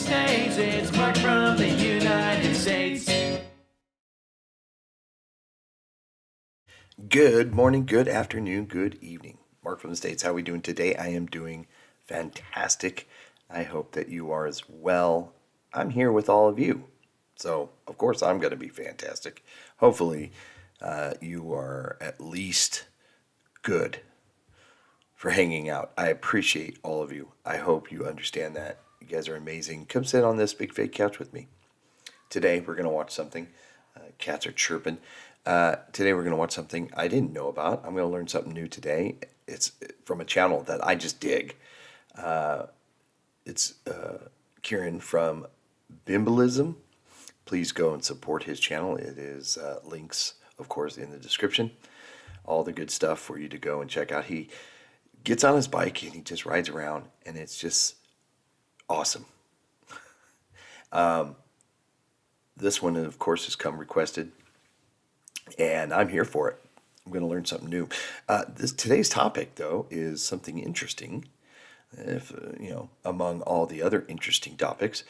States. It's Mark from the United States. Good morning, good afternoon, good evening. Mark from the States. How are we doing today? I am doing fantastic. I hope that you are as well. I'm here with all of you. So, of course, I'm going to be fantastic. Hopefully, you are at least good for hanging out. I appreciate all of you. I hope you understand that. You guys are amazing. Come sit on this big fake couch with me. Today, we're going to watch something. Cats are chirping. Today, we're going to watch something I didn't know about. I'm going to learn something new today. It's from a channel that I just dig. It's Kieran from BIMBLISM. Please go and support his channel. It is links, of course, in the description. All the good stuff for you to go and check out. He gets on his bike and he just rides around, and it's just awesome. This one, of course, has come requested, and I'm here for it. I'm going to learn something new. Today's topic, though, is something interesting. If among all the other interesting topics,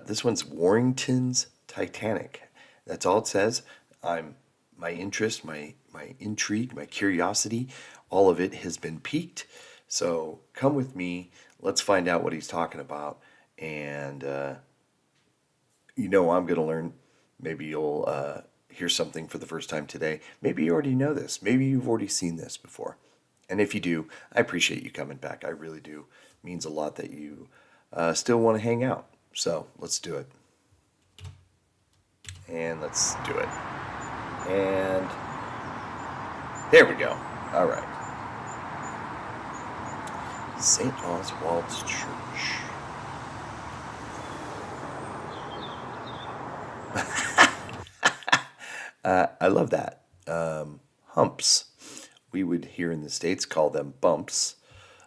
this one's Warrington's Titanic. That's all it says. My interest, my intrigue, my curiosity, all of it has been piqued. So come with me. Let's find out what he's talking about. And I'm going to learn. Maybe you'll hear something for the first time today. Maybe you already know this. Maybe you've already seen this before. And if you do, I appreciate you coming back. I really do. It means a lot that you still want to hang out. So let's do it. And let's do it. And there we go. All right. St. Oswald's Church. I love that. Humps. We would here in the States call them bumps.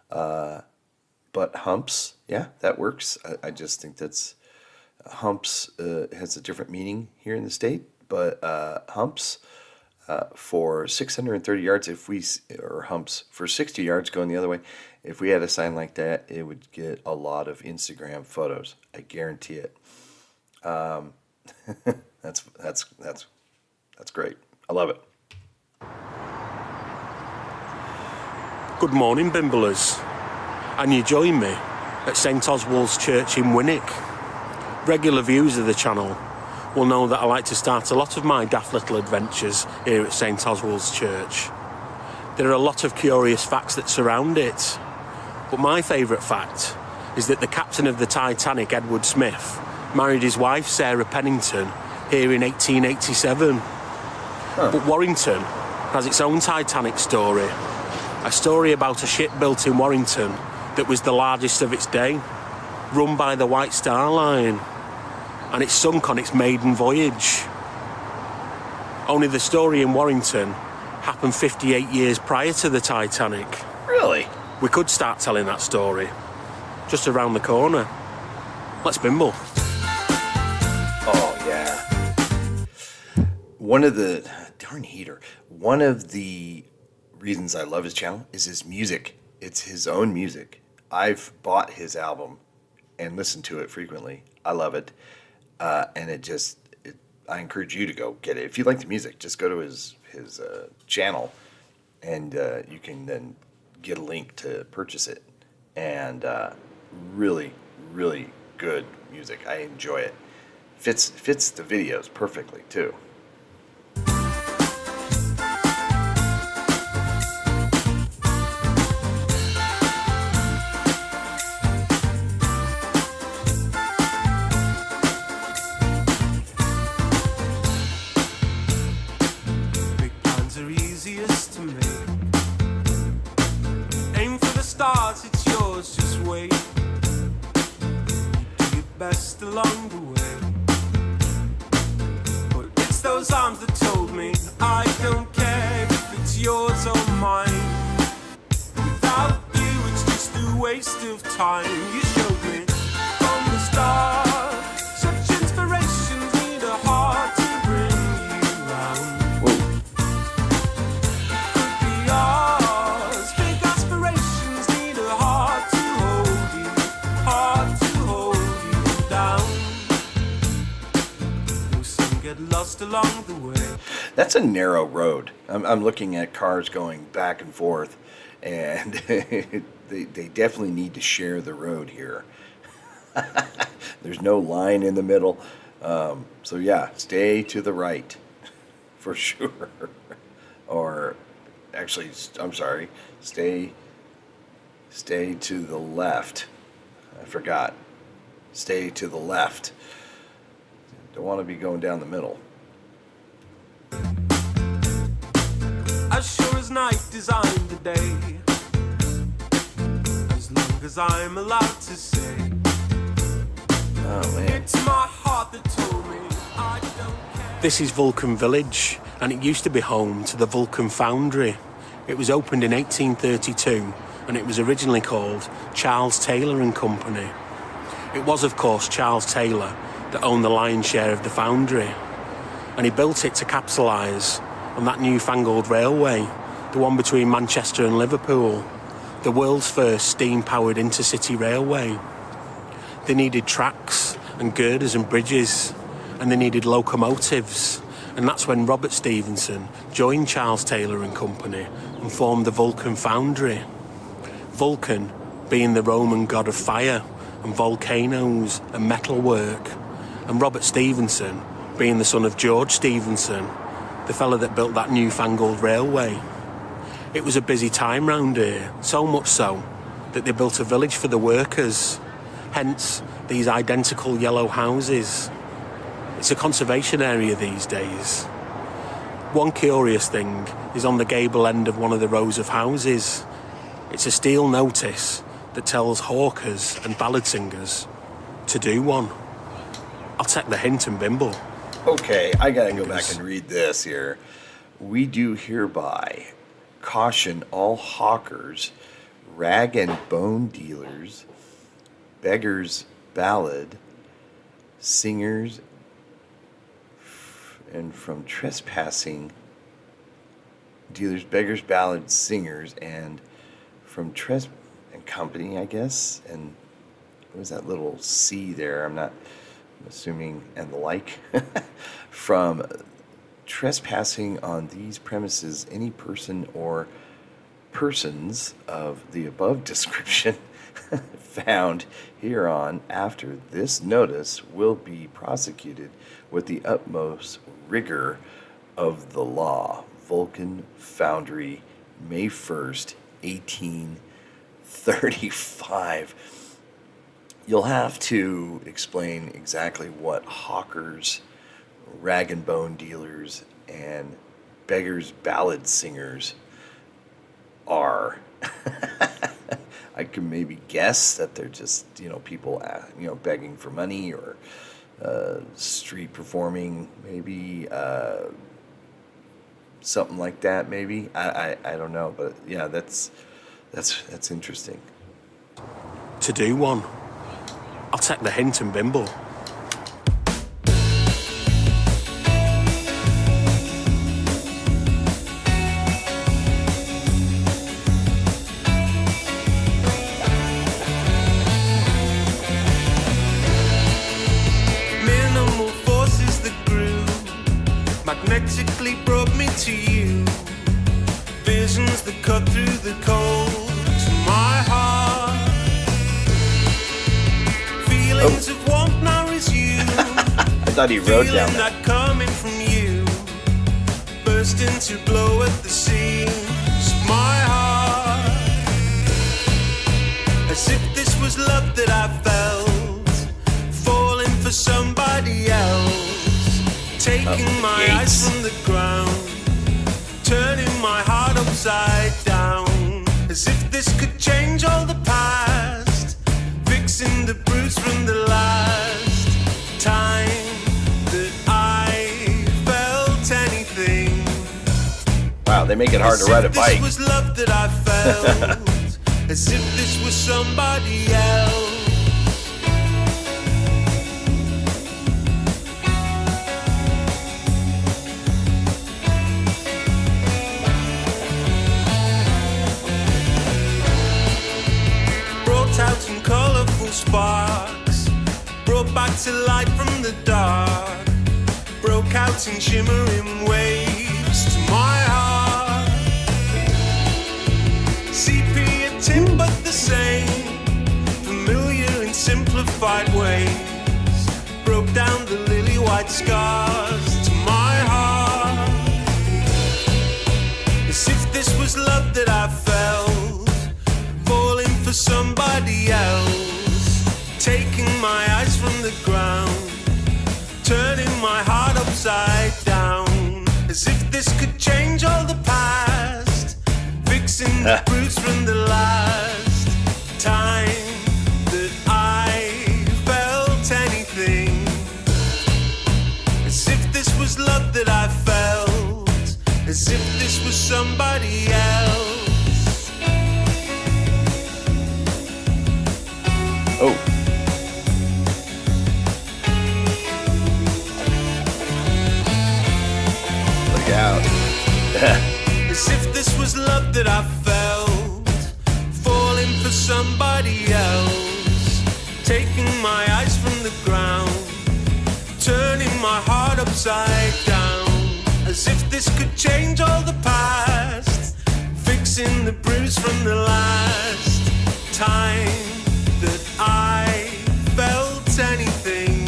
But humps, yeah, that works. I just think that's humps has a different meaning here in the state. But humps for 630 yards, or humps for 60 yards going the other way, if we had a sign like that, it would get a lot of Instagram photos. I guarantee it. That's great. I love it. Good morning, Bimblers. And you join me at St. Oswald's Church in Winwick. Regular viewers of the channel will know that I like to start a lot of my daft little adventures here at St. Oswald's Church. There are a lot of curious facts that surround it, but my favourite fact is that the captain of the Titanic, Edward Smith, married his wife, Sarah Pennington, here in 1887. But Warrington has its own Titanic story, a story about a ship built in Warrington that was the largest of its day, run by the White Star Line, and it sunk on its maiden voyage. Only the story in Warrington happened 58 years prior to the Titanic. Really? We could start telling that story just around the corner. Let's bimble. Oh, yeah. One of the reasons I love his channel is his music. It's his own music. I've bought his album and listened to it frequently. I love it. And I encourage you to go get it. If you like the music, just go to his channel, and you can then get a link to purchase it. And really, really good music. I enjoy it. Fits the videos perfectly too. Best along the way, but it's those arms that told me I don't care if it's yours or mine. Without you, it's just a waste of time. You showed me from the start, such inspirations need a heart to bring you round. Could be ours, big aspirations need a heart to hold you, heart to hold you down. get lost along the way. That's a narrow road. I'm looking at cars going back and forth, and they definitely need to share the road here. There's no line in the middle. So yeah, stay to the right for sure. Or actually, I'm sorry, stay to the left. I forgot. Stay to the left. Don't want to be going down the middle. As sure as night designed the day, as long as I'm allowed to say, Oh man. it's my heart that told me I don't care. This is Vulcan Village, and it used to be home to the Vulcan foundry. It was opened in 1832, and it was originally called Charles Taylor and Company. It was, of course, Charles Taylor that owned the lion's share of the foundry, and he built it to capitalise on that newfangled railway, the one between Manchester and Liverpool, the world's first steam-powered intercity railway. They needed tracks and girders and bridges, and they needed locomotives, and that's when Robert Stephenson joined Charles Taylor and Company and formed the Vulcan foundry. Vulcan being the Roman god of fire and volcanoes and metalwork, and Robert Stephenson being the son of George Stephenson, the fella that built that newfangled railway. It was a busy time round here, so much so that they built a village for the workers, hence these identical yellow houses. It's a conservation area these days. One curious thing is on the gable end of one of the rows of houses. It's a steel notice that tells hawkers and ballad singers to do one. I'll take the hint and bimble. Okay, I gotta go back and read this here. We do hereby caution all hawkers, rag and bone dealers, beggars, ballad singers, and from trespassing dealers, beggars, ballad singers, and from and company, I guess. And what was that little C there? I'm assuming, and the like. From trespassing on these premises, any person or persons of the above description found hereon after this notice will be prosecuted with the utmost rigor of the law. Vulcan Foundry, May 1st, 1835. You'll have to explain exactly what hawkers, rag and bone dealers, and beggars ballad singers are. I can maybe guess that they're just, people, begging for money or street performing, maybe something like that. Maybe I don't know, but yeah, that's interesting. To do one. I'll take the hint and bimble. Minimal forces that grew magnetically brought me to you. Visions that cut through the cold to my heart. Feelings of warmth now resume. I thought he wrote down that. That coming from you, bursting to blow at the seams. My heart, as if this was love that I felt, falling for somebody else, taking my eyes from the ground, turning my heart upside down, as if this could change all the past, fixing the bruise from the last time that I felt anything. Wow, they make it hard to ride a bike. As if this was love that I felt, as if this was somebody else. Out some colourful sparks, brought back to light from the dark, broke out in shimmering waves to my heart. Sepia tint but the same, familiar in simplified ways, broke down the lily white scars to my heart. As if this was love that I felt, falling for somebody else, taking my eyes from the ground, turning my heart upside down. As if this could change all the past, fixing the bruise from the last time that I felt anything. As if this was love that I felt, as if this was somebody else. Oh. Look out. As if this was love that I felt, falling for somebody else, taking my eyes from the ground, turning my heart upside down. As if this could change all the past, fixing the bruise from the last time that I felt anything.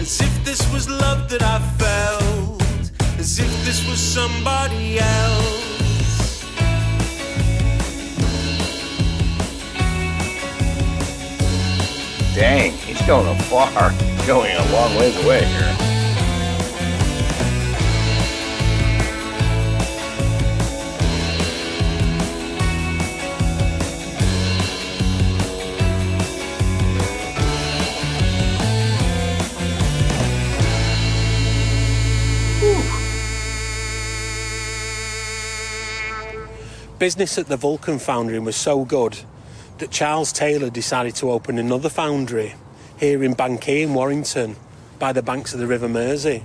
As if this was love that I felt, as if this was somebody else. Dang, he's going far. Going a long ways away here. Business at the Vulcan foundry was so good that Charles Taylor decided to open another foundry here in Banky in Warrington by the banks of the River Mersey.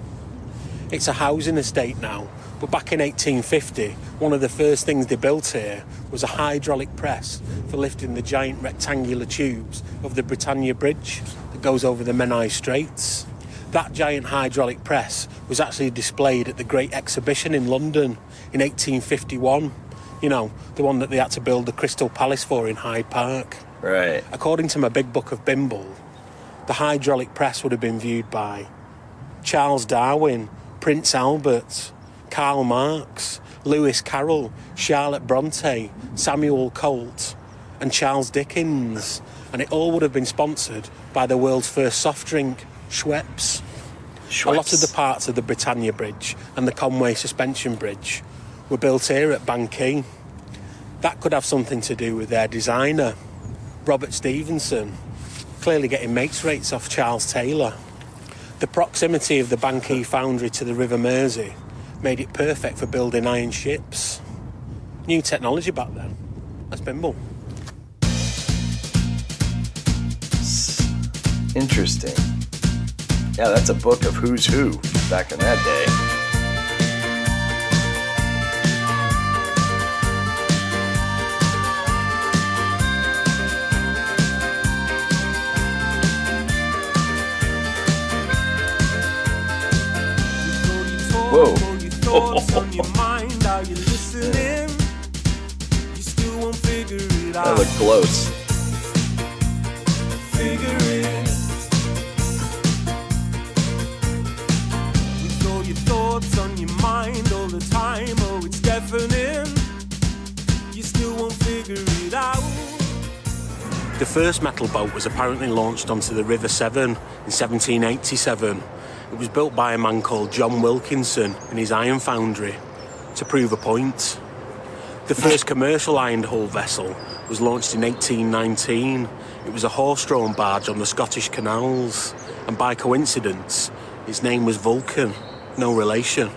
It's a housing estate now, but back in 1850, one of the first things they built here was a hydraulic press for lifting the giant rectangular tubes of the Britannia Bridge that goes over the Menai Straits. That giant hydraulic press was actually displayed at the Great Exhibition in London in 1851. You know, the one that they had to build the Crystal Palace for in Hyde Park. Right. According to my big book of Bimble, the hydraulic press would have been viewed by Charles Darwin, Prince Albert, Karl Marx, Lewis Carroll, Charlotte Bronte, Samuel Colt, and Charles Dickens. And it all would have been sponsored by the world's first soft drink, Schweppes. A lot of the parts of the Britannia Bridge and the Conway Suspension Bridge were built here at Banky. That could have something to do with their designer, Robert Stevenson, clearly getting mates rates off Charles Taylor. The proximity of the Banky foundry to the River Mersey made it perfect for building iron ships. New technology back then. That's Bimble. Interesting. Yeah, that's a book of who's who back in that day. Whoa. That looked close. With all your thoughts on your mind all the time, oh, it's deafening. You still won't figure it out. The first metal boat was apparently launched onto the River Severn in 1787. It was built by a man called John Wilkinson in his iron foundry to prove a point. The first commercial iron hull vessel was launched in 1819. It was a horse-drawn barge on the Scottish canals, and by coincidence, its name was Vulcan, no relation.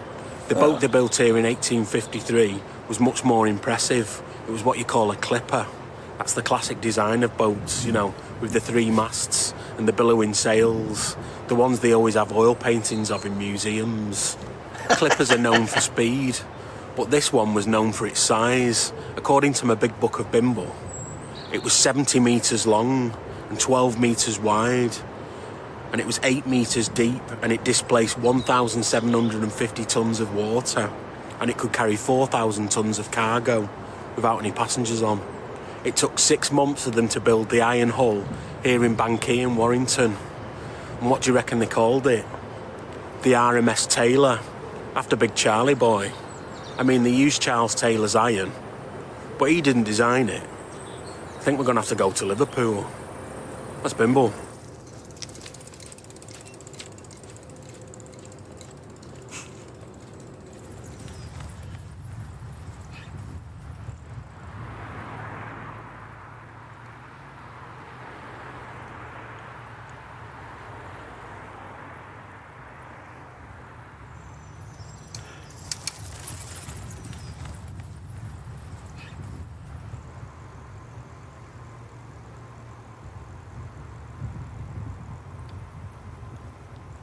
The boat they built here in 1853 was much more impressive. It was what you call a clipper. That's the classic design of boats, you know, with the three masts and the billowing sails, the ones they always have oil paintings of in museums. Clippers are known for speed, but this one was known for its size. According to my big book of Bimble, it was 70 metres long and 12 metres wide. and it was 8 metres deep, and it displaced 1,750 tonnes of water, and it could carry 4,000 tonnes of cargo without any passengers on. It took 6 months for them to build the iron hull here in Banky and Warrington. And what do you reckon they called it? The RMS Taylor, after Big Charlie Boy. I mean, they used Charles Taylor's iron, but he didn't design it. I think we're going to have to go to Liverpool. Let's bimble.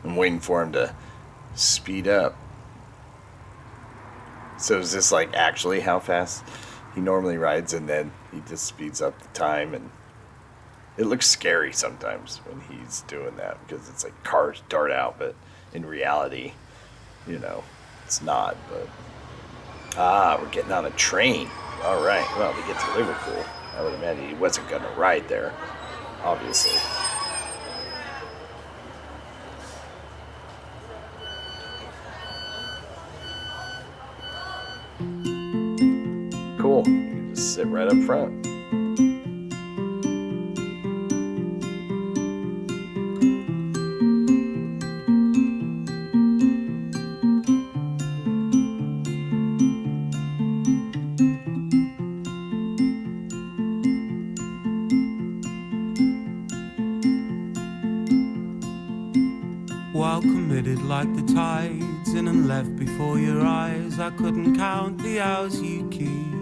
I'm waiting for him to speed up. So is this like actually how fast he normally rides, and then he just speeds up the time? And it looks scary sometimes when he's doing that, because it's like cars dart out, but in reality, you know, it's not. But we're getting on a train. All right, well, to get to Liverpool, I would imagine he wasn't gonna ride there, obviously. Cool. You can just sit right up front. While committed like the tides in and left before your eyes, I couldn't count the hours you keep.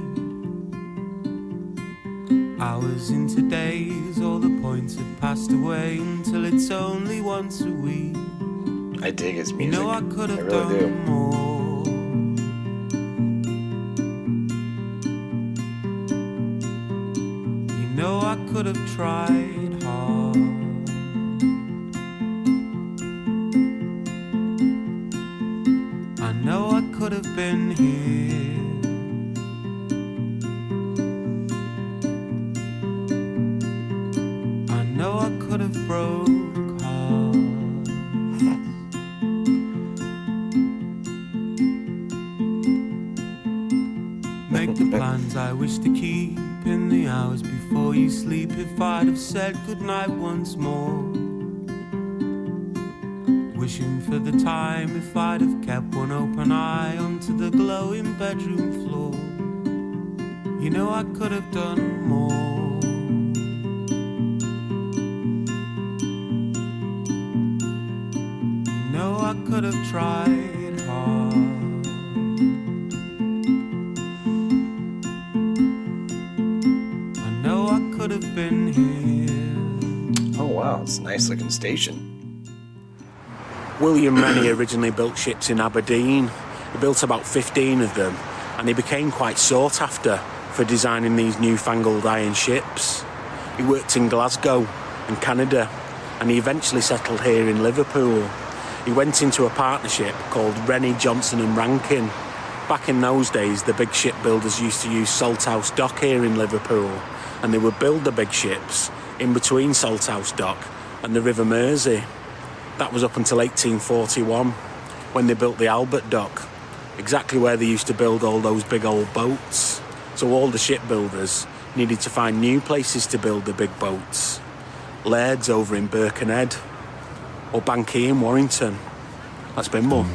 Hours into days, all the points had passed away until it's only once a week. I dig his You music. know I could have really done do. more. You know I could have tried hard. I know I could have been here. I know I could have broke hearts. Make the plans I wish to keep in the hours before you sleep. If I'd have said goodnight once more, wishing for the time if I'd have kept one open eye onto the glowing bedroom floor. You know I could have done more. You know I could have tried hard. I know I could have been here. Oh wow, it's a nice looking station. William Rennie originally built ships in Aberdeen. He built about 15 of them, and he became quite sought after for designing these newfangled iron ships. He worked in Glasgow and Canada, and he eventually settled here in Liverpool. He went into a partnership called Rennie, Johnson and Rankin. Back in those days, the big shipbuilders used to use Salthouse Dock here in Liverpool, and they would build the big ships in between Salthouse Dock and the River Mersey. That was up until 1841, when they built the Albert Dock, exactly where they used to build all those big old boats. So all the shipbuilders needed to find new places to build the big boats. Laird's over in Birkenhead, or Banky in Warrington. Let's bimble.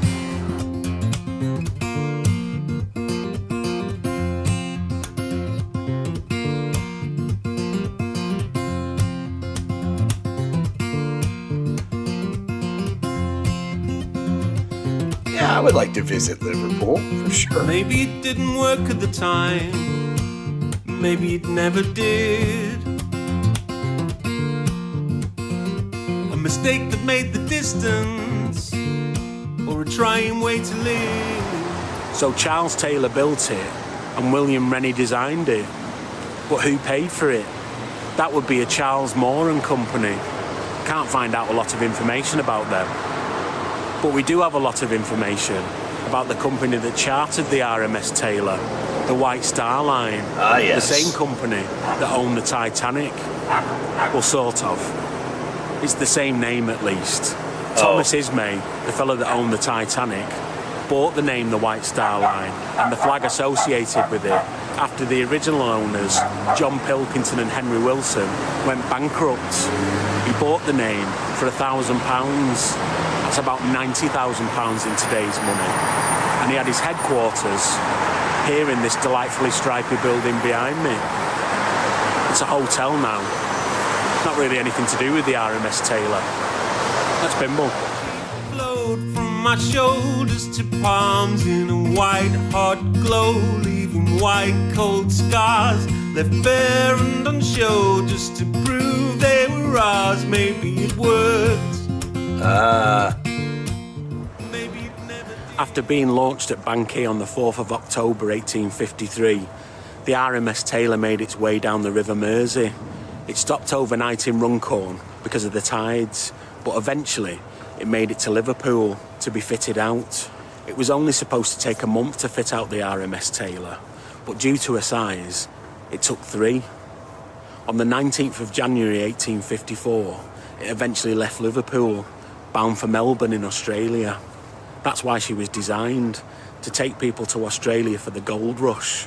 Yeah, I would like to visit Liverpool, for sure. Maybe it didn't work at the time. Maybe it never did. A mistake that made the distance, or a trying way to live. So Charles Taylor built it, and William Rennie designed it. But who paid for it? That would be a Charles Moore and Company. can't find out a lot of information about them. But we do have a lot of information about the company that chartered the RMS Taylor, the White Star Line. Ah, yes. The same company that owned the Titanic. Well, sort of. It's the same name, at least. Thomas Ismay, the fellow that owned the Titanic, bought the name the White Star Line and the flag associated with it after the original owners, John Pilkington and Henry Wilson, went bankrupt. He bought the name for £1,000. That's about £90,000 in today's money. And he had his headquarters here in this delightfully stripy building behind me. It's a hotel now. Not really anything to do with the RMS Taylor. That's Bimble. Flowed from my shoulders to palms in a white hot glow, leaving white cold scars left bare and unshown, just to prove they were ours. Maybe it worked. Maybe it never did. After being launched at Banky on the 4th of October 1853, the RMS Taylor made its way down the River Mersey. It stopped overnight in Runcorn because of the tides, but eventually it made it to Liverpool to be fitted out. It was only supposed to take a month to fit out the RMS Taylor, but due to her size, it took 3. On the 19th of January 1854, it eventually left Liverpool, bound for Melbourne in Australia. That's why she was designed, to take people to Australia for the gold rush.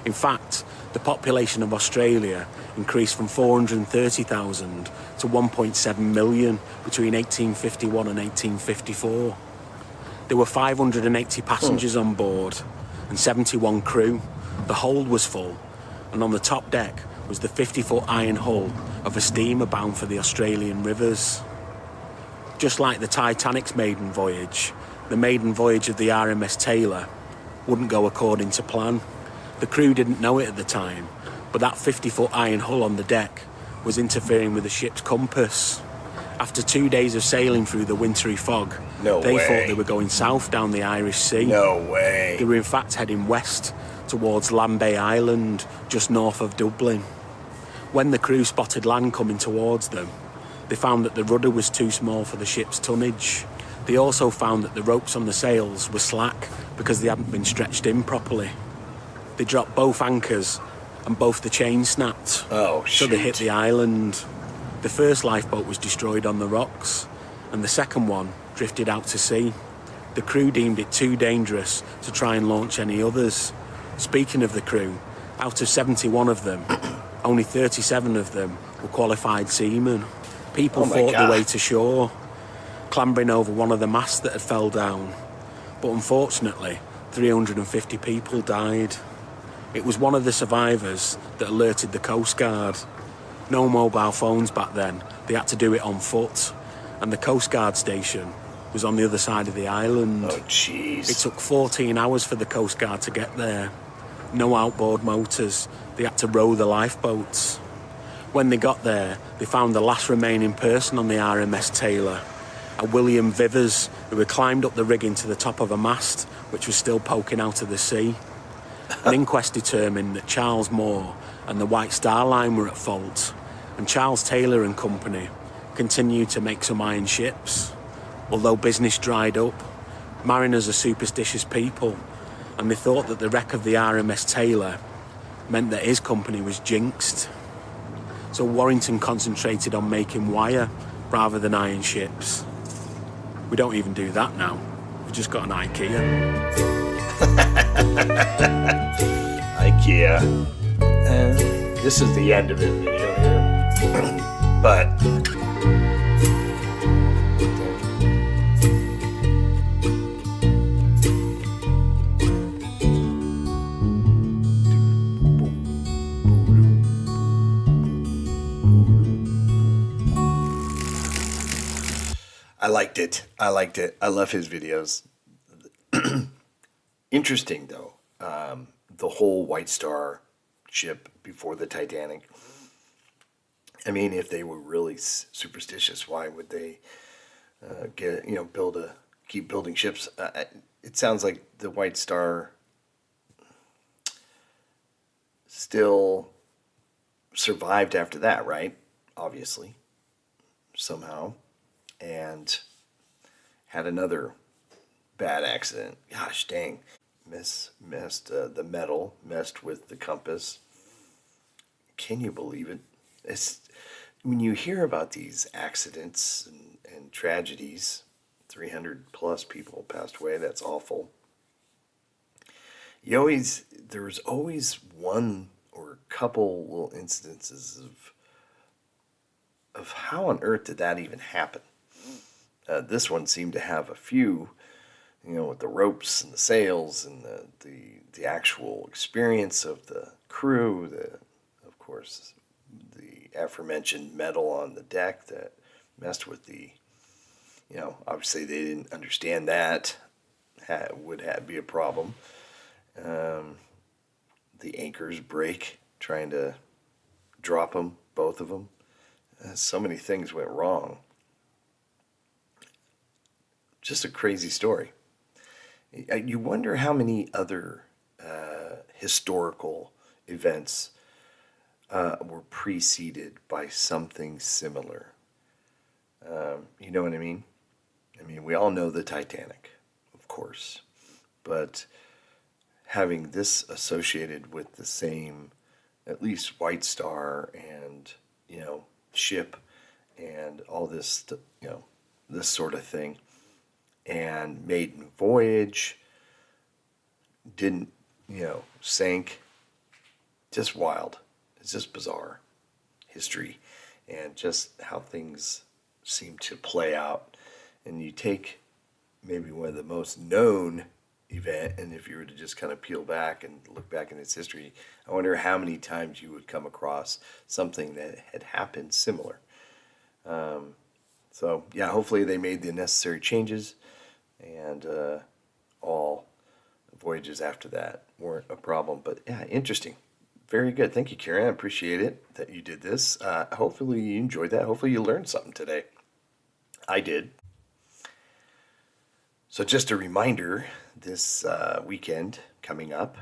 In fact, the population of Australia increased from 430,000 to 1.7 million between 1851 and 1854. There were 580 passengers on board and 71 crew. The hold was full, and on the top deck was the 50-foot iron hull of a steamer bound for the Australian rivers. Just like the Titanic's maiden voyage, the maiden voyage of the RMS Taylor wouldn't go according to plan. The crew didn't know it at the time, but that 50-foot iron hull on the deck was interfering with the ship's compass. After 2 days of sailing through the wintry fog, they thought they were going south down the Irish Sea. No way. They were in fact heading west towards Lambay Island, just north of Dublin. When the crew spotted land coming towards them, they found that the rudder was too small for the ship's tonnage. They also found that the ropes on the sails were slack because they hadn't been stretched in properly. They dropped both anchors and both the chains snapped. Oh, so they hit the island. The first lifeboat was destroyed on the rocks, and the second one drifted out to sea. The crew deemed it too dangerous to try and launch any others. Speaking of the crew, out of 71 of them, only 37 of them were qualified seamen. People fought their way to shore, clambering over one of the masts that had fell down. But unfortunately, 350 people died. It was one of the survivors that alerted the Coast Guard. No mobile phones back then, they had to do it on foot, and the Coast Guard station was on the other side of the island. Oh, jeez. It took 14 hours for the Coast Guard to get there. No outboard motors, they had to row the lifeboats. When they got there, they found the last remaining person on the RMS Taylor, a William Vivers, who had climbed up the rigging to the top of a mast, which was still poking out of the sea. An inquest determined that Charles Moore and the White Star Line were at fault, and Charles Taylor and Company continued to make some iron ships. Although business dried up, mariners are superstitious people, and they thought that the wreck of the RMS Taylor meant that his company was jinxed. So Warrington concentrated on making wire rather than iron ships. We don't even do that now. We've just got an IKEA. IKEA. This is the end of the video here. But I liked it. I love his videos. Interesting, though, the whole White Star ship before the Titanic. I mean, if they were really superstitious, why would they keep building ships? It sounds like the White Star still survived after that, right? Obviously. somehow and had another bad accident. Gosh dang. Messed the metal, messed with the compass. Can you believe it? It's when you hear about these accidents and tragedies, 300 plus people passed away. That's awful. There's always one or a couple little instances of how on earth did that even happen. This one seemed to have a few, with the ropes and the sails and the actual experience of the crew, of course, the aforementioned metal on the deck that messed with obviously they didn't understand that would be a problem. The anchors break trying to drop them, both of them. So many things went wrong. Just a crazy story. You wonder how many other historical events were preceded by something similar. You know what I mean? I mean, we all know the Titanic, of course, but having this associated with the same, at least White Star and, ship and all this, this sort of thing, and maiden voyage didn't, sank. Just wild. It's just bizarre history and just how things seem to play out. And you take maybe one of the most known event, and if you were to just kind of peel back and look back in its history, I wonder how many times you would come across something that had happened similar. So yeah, hopefully they made the necessary changes, and all voyages after that weren't a problem. But yeah, interesting. Very good. Thank you, Karen. I appreciate it that you did this. Hopefully you enjoyed that. Hopefully you learned something today. I did. So just a reminder, this weekend coming up,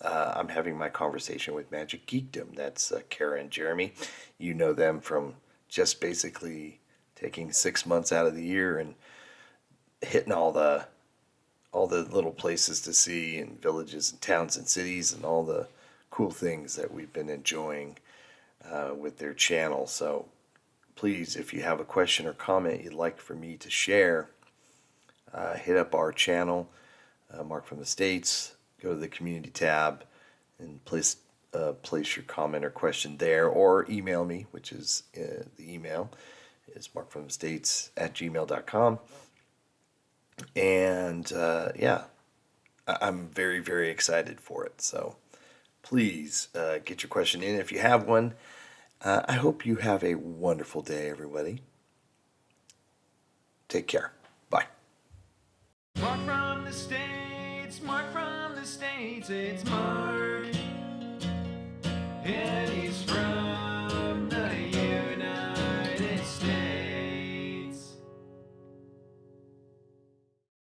I'm having my conversation with Magic Geekdom. That's Kara and Jeremy. You know them from just basically taking 6 months out of the year and hitting all the little places to see, and villages and towns and cities, and all the cool things that we've been enjoying with their channel. So please, if you have a question or comment you'd like for me to share, hit up our channel, Mark from the States. Go to the community tab and place your comment or question there, or email me, which is the email is markfromthestates@gmail.com. And yeah, I'm very, very excited for it. So please get your question in if you have one. I hope you have a wonderful day, everybody. Take care. Bye. Mark from the States, Mark from the States, it's Mark